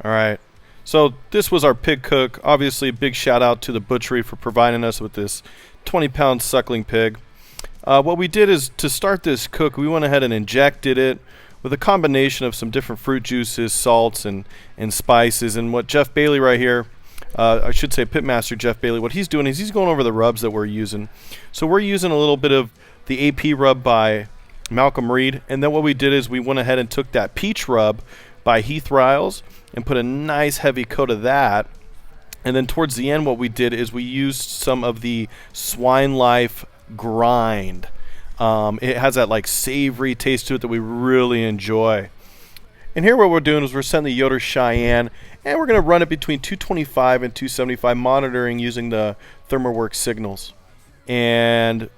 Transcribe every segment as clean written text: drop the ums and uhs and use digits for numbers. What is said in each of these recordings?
All right. So this was our pig cook. Obviously, big shout out to the butchery for providing us with this 20-pound suckling pig. What we did is, to start this cook, we went ahead and injected it with a combination of some different fruit juices, salts, and spices. And what Jeff Bailey right here, I should say Pitmaster Jeff Bailey, what he's doing is he's going over the rubs that we're using. So we're using a little bit of the AP rub by Malcolm Reed, and then what we did is we went ahead and took that peach rub by Heath Riles and put a nice heavy coat of that. And then towards the end, what we did is we used some of the Swine Life grind. It has that like savory taste to it that we really enjoy. And here what we're doing is we're setting the Yoder Cheyenne, and we're going to run it between 225 and 275, monitoring using the ThermoWorks signals. And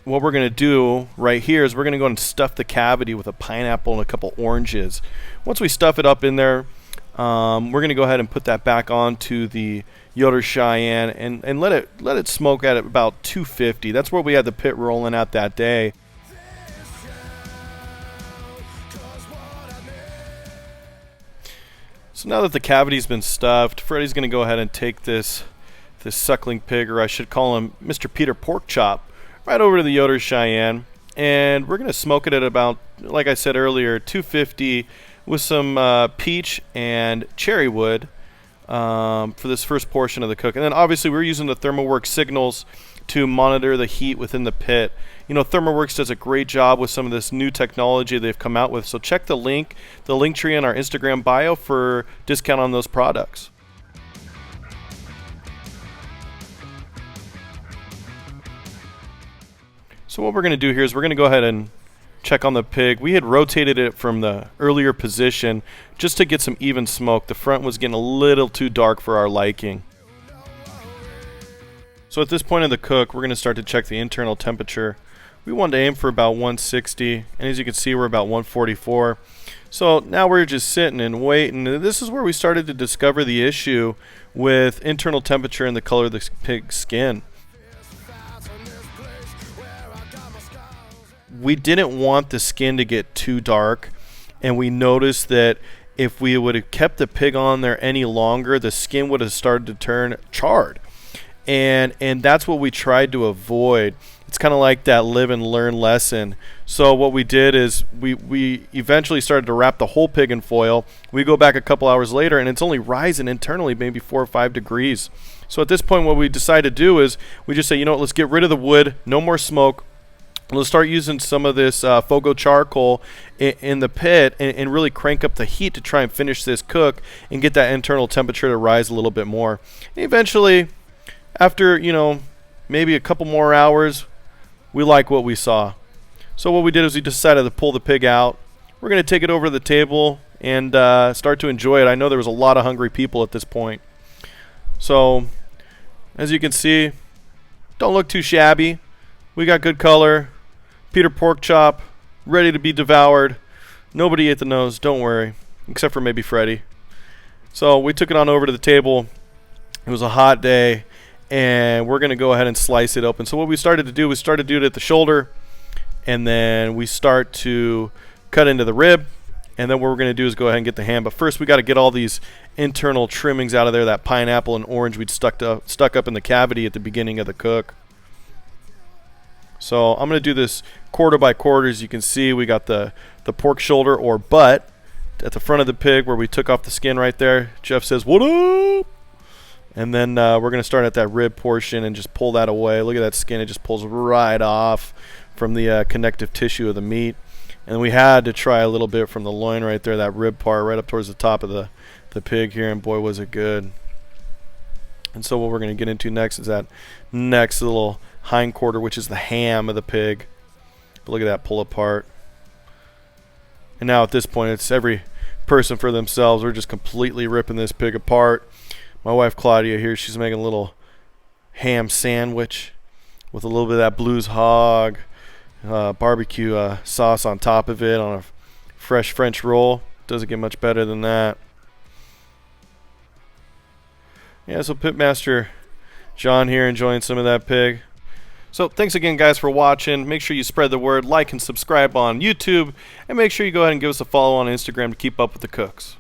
what we're going to do right here is we're going to go and stuff the cavity with a pineapple and a couple oranges. Once we stuff it up in there, we're going to go ahead and put that back onto the Yoder Cheyenne and let it smoke at about 250. That's where we had the pit rolling at that day. So now that the cavity's been stuffed, Freddie's going to go ahead and take this suckling pig, or I should call him Mr. Peter Pork Chop, right over to the Yoder Cheyenne, and we're going to smoke it at about, like I said earlier, 250 with some peach and cherry wood for this first portion of the cook. And then obviously we're using the ThermoWorks signals to monitor the heat within the pit. You know, ThermoWorks does a great job with some of this new technology they've come out with. So check the link tree in our Instagram bio for discount on those products. So what we're going to do here is we're going to go ahead and check on the pig. We had rotated it from the earlier position just to get some even smoke. The front was getting a little too dark for our liking. So at this point in the cook, we're going to start to check the internal temperature. We wanted to aim for about 160, and as you can see, we're about 144. So now we're just sitting and waiting. And this is where we started to discover the issue with internal temperature and the color of the pig's skin. We didn't want the skin to get too dark, and we noticed that if we would have kept the pig on there any longer, the skin would have started to turn charred. And that's what we tried to avoid. It's kind of like that live and learn lesson. So what we did is we eventually started to wrap the whole pig in foil. We go back a couple hours later, and it's only rising internally maybe 4 or 5 degrees. So at this point, what we decided to do is we just say, you know what, let's get rid of the wood, no more smoke. Let's start using some of this Fogo charcoal in the pit and really crank up the heat to try and finish this cook and get that internal temperature to rise a little bit more. And eventually, after, you know, maybe a couple more hours, we like what we saw. So what we did is we decided to pull the pig out. We're going to take it over to the table and start to enjoy it. I know there was a lot of hungry people at this point. So, as you can see, don't look too shabby. We got good color. Peter Pork Chop, ready to be devoured. Nobody ate the nose, don't worry, except for maybe Freddie. So we took it on over to the table. It was a hot day, and we're going to go ahead and slice it open. So what we started to do was do it at the shoulder, and then we start to cut into the rib, and then what we're going to do is go ahead and get the ham. But first we got to get all these internal trimmings out of there, that pineapple and orange we'd stuck up in the cavity at the beginning of the cook. So I'm going to do this quarter by quarter. As you can see, we got the pork shoulder or butt at the front of the pig where we took off the skin right there. Jeff says, "What up?" And then we're going to start at that rib portion and just pull that away. Look at that skin. It just pulls right off from the connective tissue of the meat. And we had to try a little bit from the loin right there, that rib part right up towards the top of the pig here, and boy, was it good. And so what we're going to get into next is that next little hind quarter, which is the ham of the pig. But look at that pull apart. And now at this point, it's every person for themselves. We're just completely ripping this pig apart. My wife Claudia here, she's making a little ham sandwich with a little bit of that Blues Hog barbecue sauce on top of it on a fresh French roll. Doesn't get much better than that. Yeah, so Pitmaster John here enjoying some of that pig. So thanks again, guys, for watching. Make sure you spread the word, like and subscribe on YouTube, and make sure you go ahead and give us a follow on Instagram to keep up with the cooks.